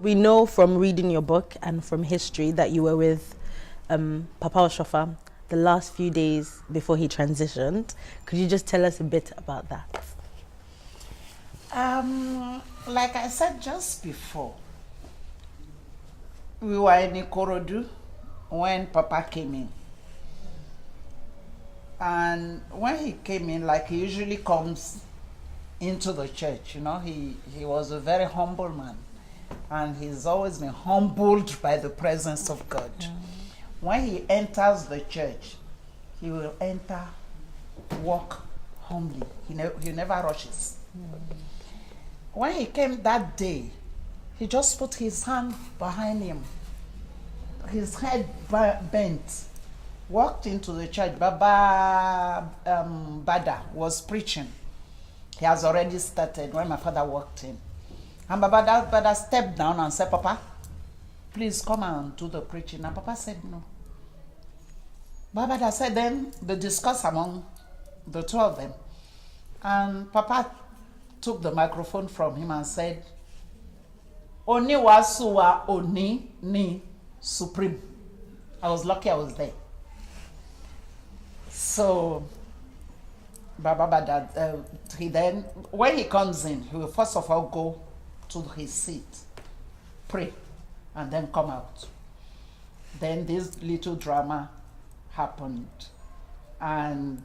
We know from reading your book and from history that you were with Papa Oschoffa the last few days before he transitioned. Could you just tell us a bit about that? Like I said just before, we were in Ikorodu when Papa came in. And when he came in, like he usually comes into the church, you know, he was a very humble man. And he's always been humbled by the presence of God. When he enters the church, he will enter, walk humbly. He never rushes. When he came that day, he just put his hand behind him, his head bent, walked into the church. Baba Bada was preaching. He has already started when my father walked in. And Baba Bada stepped down and said, Papa, please come and do the preaching. And Papa said no. Baba Bada said, then they discussed among the two of them. And Papa took the microphone from him and said, Oni wasuwa oni ni supreme. I was lucky I was there. So Baba Bada, he then, when he comes in, he will first of all go to his seat, pray, and then come out. Then this little drama happened, and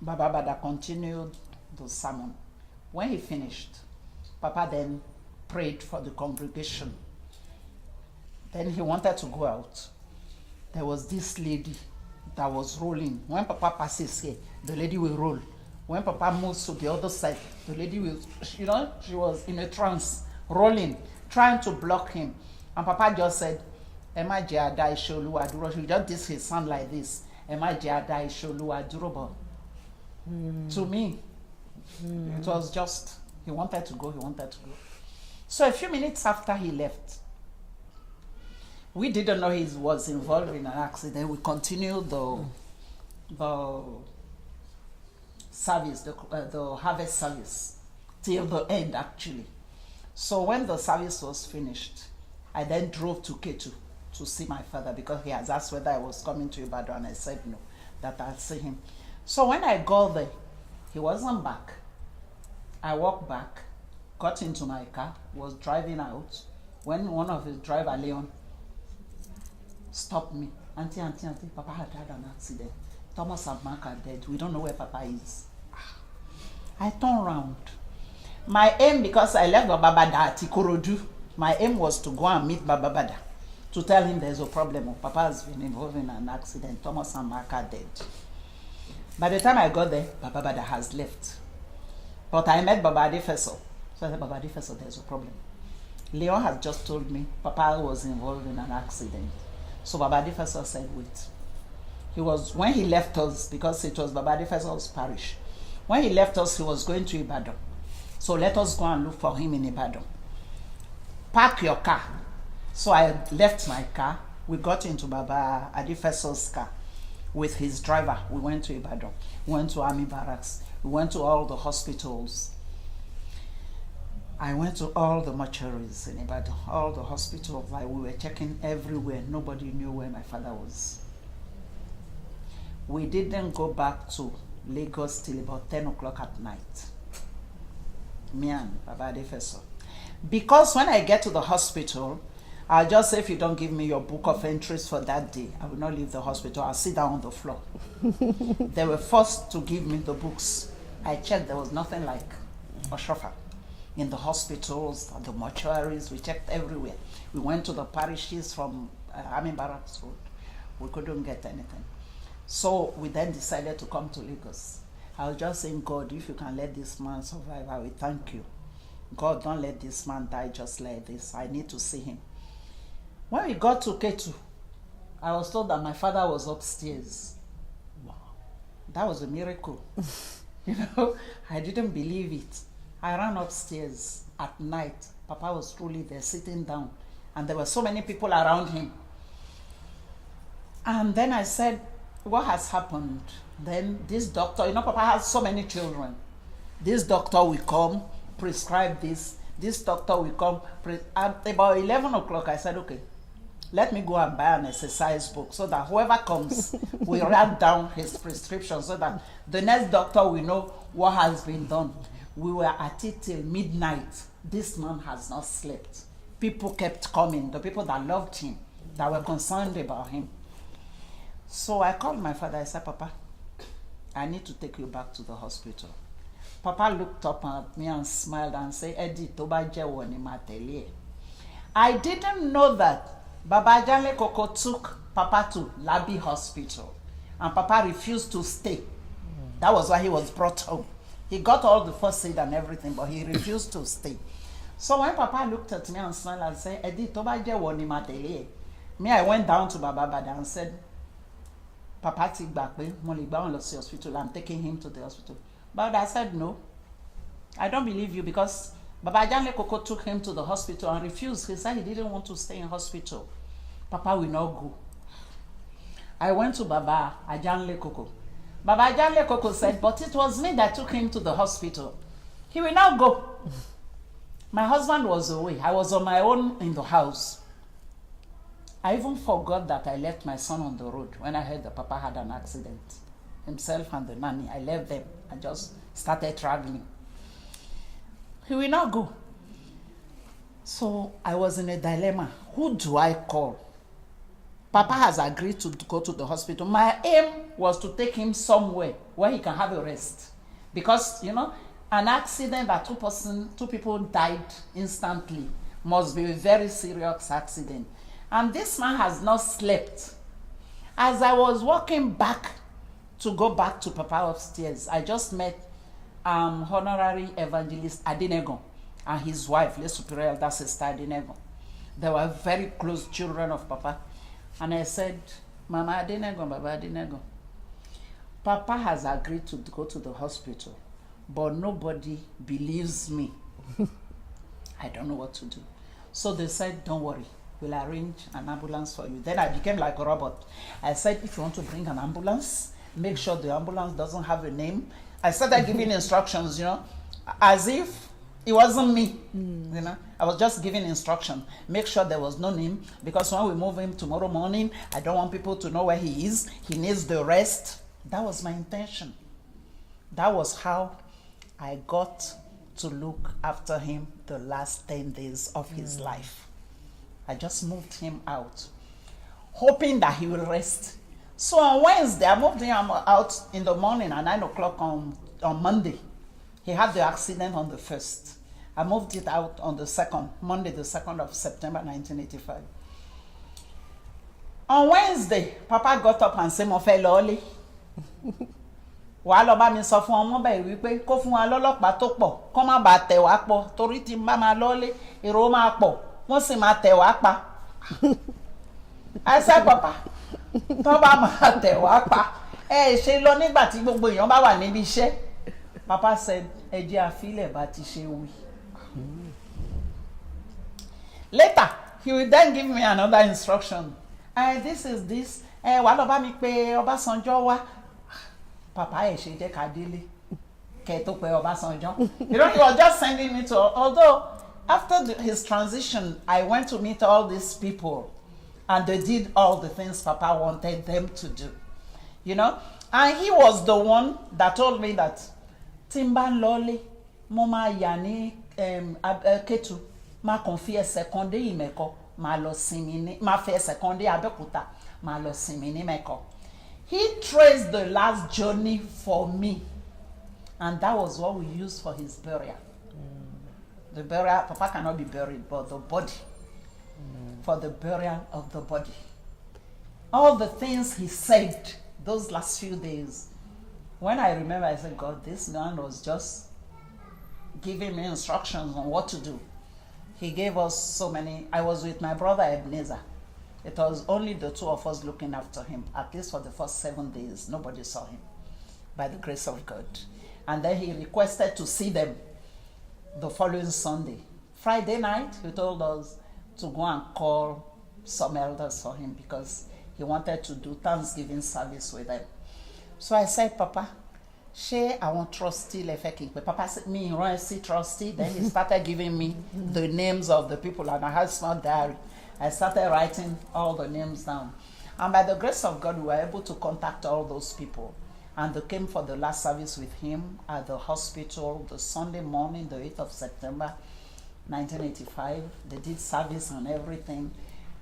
Baba Bada continued the sermon. When he finished, Papa then prayed for the congregation. Then he wanted to go out. There was this lady that was rolling. When Papa passes here, the lady will roll. When Papa moves to the other side, the lady will, you know, she was in a trance, rolling, trying to block him. And Papa just said, Emma Jada Isholu Aduro. She just did his sound like this. Emma Jada Isholu Aduro. To me, it was just, he wanted to go. So a few minutes after he left, we didn't know he was involved in an accident. We continued the service, the harvest service, till the end actually. So when the service was finished, I then drove to Ketu to see my father because he has asked whether I was coming to Ibadan, and I said no, that I'd see him. So when I got there, he wasn't back. I walked back, got into my car, was driving out, when one of his driver, Leon, stopped me. Auntie, Papa had had an accident. Thomas and Mark are dead. We don't know where Papa is. I turned around. My aim, because I left Baba Bada at Ikorodu, my aim was to go and meet Baba Bada, to tell him there's a problem. Papa has been involved in an accident. Thomas and Mark are dead. By the time I got there, Baba Bada has left. But I met Baba Adifeso. So I said, Baba Adifeso, there's a problem. Leon has just told me Papa was involved in an accident. So Baba Adifeso said, wait. When he left us, because it was Baba Adifeso's parish, when he left us, he was going to Ibadan. So let us go and look for him in Ibadan. Park your car. So I left my car. We got into Baba Adifeso's car with his driver. We went to Ibadan. We went to Army Barracks. We went to all the hospitals. I went to all the mortuaries in Ibadan, all the hospitals. We were checking everywhere. Nobody knew where my father was. We didn't go back to Lagos till about 10 o'clock at night. Me and Baba Adifeso. Because when I get to the hospital, I'll just say, if you don't give me your book of entries for that day, I will not leave the hospital. I'll sit down on the floor. They were forced to give me the books. I checked, there was nothing like Oschoffa. In the hospitals, the mortuaries, we checked everywhere. We went to the parishes from Army Barracks Road. We couldn't get anything. So we then decided to come to Lagos. I was just saying, God, if you can let this man survive, I will thank you. God, don't let this man die just like this. I need to see him. When we got to Ketu, I was told that my father was upstairs. Wow. That was a miracle. You know, I didn't believe it. I ran upstairs at night. Papa was truly there, sitting down. And there were so many people around him. And then I said, what has happened? Then this doctor, you know, Papa has so many children. This doctor will come, prescribe this. This doctor will come. At about 11 o'clock, I said, okay, let me go and buy an exercise book so that whoever comes will write down his prescription so that the next doctor will know what has been done. We were at it till midnight. This man has not slept. People kept coming, the people that loved him, that were concerned about him. So I called my father. I said, Papa, I need to take you back to the hospital. Papa looked up at me and smiled and said, Edith, I didn't know that Baba Janle Koko took Papa to Labi Hospital and Papa refused to stay. That was why he was brought home. He got all the first aid and everything, but he refused to stay. So when Papa looked at me and smiled and said, Edith, me, I went down to Baba Bada and said, Papa take back, hospital. I'm taking him to the hospital. But I said, no, I don't believe you because Baba Janle Koko took him to the hospital and refused. He said he didn't want to stay in hospital. Papa will not go. I went to Baba Janle Koko. Baba Janle Koko said, but it was me that took him to the hospital. He will not go. My husband was away. I was on my own in the house. I even forgot that I left my son on the road when I heard that Papa had an accident. Himself and the nanny. I left them. I just started traveling. He will not go. So I was in a dilemma. Who do I call? Papa has agreed to go to the hospital. My aim was to take him somewhere where he can have a rest. Because, you know, an accident that two people died instantly must be a very serious accident. And this man has not slept. As I was walking back to go back to Papa upstairs, I just met Honorary Evangelist Adinego and his wife, Le Superior Elder Sister Adinego. They were very close children of Papa. And I said, Mama Adinego, Baba Adinego, Papa has agreed to go to the hospital, but nobody believes me. I don't know what to do. So they said, don't worry, we'll arrange an ambulance for you. Then I became like a robot. I said, if you want to bring an ambulance, make sure the ambulance doesn't have a name. I started giving instructions, you know, as if it wasn't me, you know. I was just giving instruction. Make sure there was no name, because when we move him tomorrow morning, I don't want people to know where he is. He needs the rest. That was my intention. That was how I got to look after him the last 10 days of his life. I just moved him out, hoping that he will rest. So on Wednesday, I moved him out in the morning at 9 o'clock on Monday. He had the accident on the 1st. I moved it out on the 2nd, Monday, the 2nd of September, 1985. On Wednesday, Papa got up and said, Mo fẹ́ lọlé. Wàá lọ bá mi sọ fún ọmọ bẹ́ẹ̀ wípé kó fún wa lọ́lọ́pàá tó pọ̀, kó má bàa tẹ̀ wá pọ̀, torí tí n bá máa lọlé, èrò máa pọ̀, wọ́n sì máa tẹ̀ wá pa. I said, Papa, tó bá máa tẹ̀ wá pa, ṣe lọ nígbà tí gbogbo èèyàn bá wà níbi iṣẹ́. Papa said, ẹ jẹ́ àfilẹ̀ bá ti ṣe wí. Later, he will then give me another instruction. This is this. Wàá lọ bá mi pé Ọbásanjọ́ wá. Papa ṣe jẹ́ ká délé. Kẹ́ tó pé Ọbásanjọ́. You know, he was just sending me to, although after his transition, I went to meet all these people and they did all the things Papa wanted them to do. You know? And he was the one that told me that Timban Lole, Mama Yani Ketu, ma confie seconde imeko, ma lo simini, ma fe seconde abekuta, ma lo simini meko. He traced the last journey for me, and that was what we used for his burial. The burial, Papa cannot be buried, but the body, for the burial of the body. All the things he said those last few days, when I remember, I said, God, this man was just giving me instructions on what to do. He gave us so many. I was with my brother Ebenezer. It was only the two of us looking after him. At least for the first 7 days, nobody saw him, by the grace of God. And then he requested to see them the following Sunday. Friday night, he told us to go and call some elders for him because he wanted to do Thanksgiving service with them. So I said, Papa, She, I want trustee lefeking. But Papa said, me, run see trustee. Then he started giving me the names of the people, and I had a small diary. I started writing all the names down. And by the grace of God, we were able to contact all those people. And they came for the last service with him at the hospital the Sunday morning, the 8th of September, 1985. They did service and everything.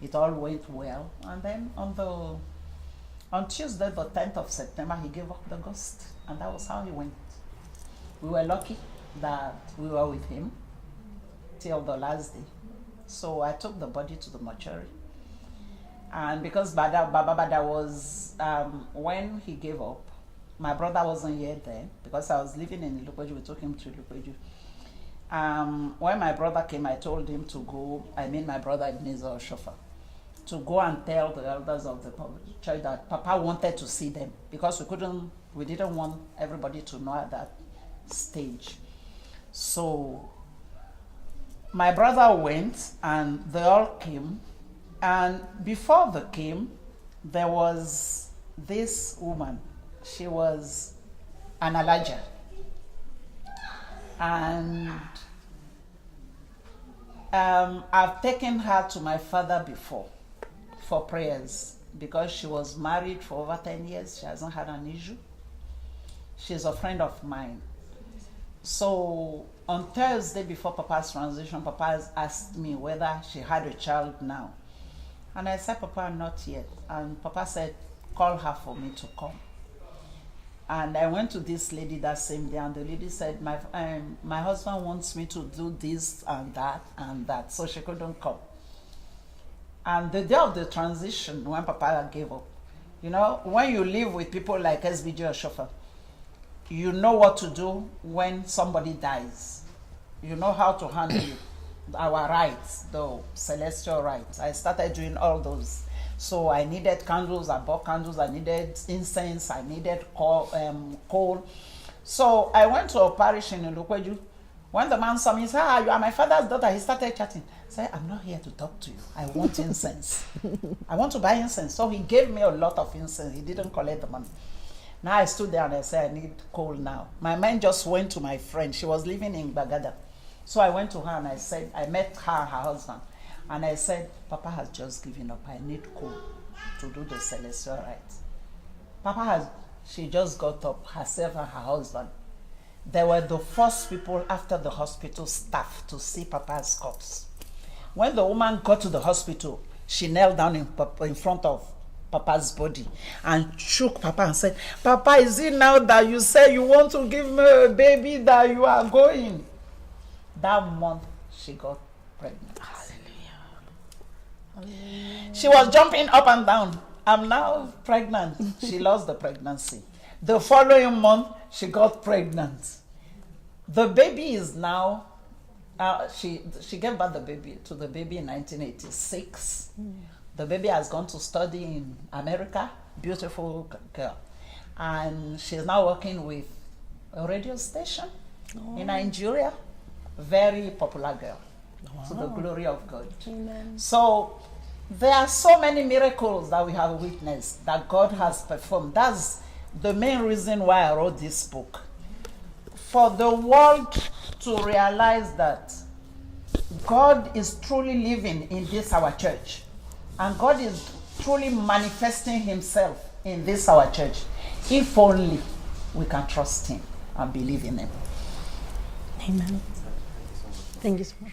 It all went well. And then on Tuesday, the 10th of September, he gave up the ghost. And that was how he went. We were lucky that we were with him till the last day. So I took the body to the mortuary. And because Baba was, when he gave up, my brother wasn't here then, because I was living in Ilupeju. We took him to Ilupeju. When my brother came, I told him to go, my brother Edith Oschoffa, to go and tell the elders of the church that Papa wanted to see them, because we didn't want everybody to know at that stage. So my brother went and they all came. And before they came, there was this woman. She was an Alaja. And I've taken her to my father before for prayers, because she was married for over 10 years. She hasn't had an issue. She's a friend of mine. So on Thursday before Papa's transition, Papa has asked me whether she had a child now. And I said, Papa, not yet. And Papa said, call her for me to come. And I went to this lady that same day, and the lady said, my husband wants me to do this and that, so she couldn't come. And the day of the transition, when Papa gave up, you know, when you live with people like SBJ Oschoffa, you know what to do when somebody dies. You know how to handle our rites, the celestial rites. I started doing all those. So I needed candles, I bought candles, I needed incense, I needed coal. So I went to a parish in Ilupeju. When the man saw me, he said, you are my father's daughter. He started chatting. I said, I'm not here to talk to you. I want incense. I want to buy incense. So he gave me a lot of incense. He didn't collect the money. Now I stood there and I said, I need coal now. My mind just went to my friend. She was living in Bagada. So I went to her and I said, I met her husband. And I said, Papa has just given up. I need coal to do the celestial rites. She just got up, herself and her husband. They were the first people after the hospital staff to see Papa's corpse. When the woman got to the hospital, she knelt down in front of Papa's body and shook Papa and said, Papa, is it now that you say you want to give me a baby that you are going? That month, she got pregnant. Hallelujah. She was jumping up and down. I'm now pregnant. She lost the pregnancy. The following month, she got pregnant. The baby is now, she gave birth to the baby in 1986. The baby has gone to study in America. Beautiful girl. And she's now working with a radio station in Nigeria. Very popular girl. Wow. To the glory of God. Amen. So there are so many miracles that we have witnessed that God has performed. That's the main reason why I wrote this book. For the world to realize that God is truly living in this our church. And God is truly manifesting himself in this our church. If only we can trust him and believe in him. Amen. Thank you so much.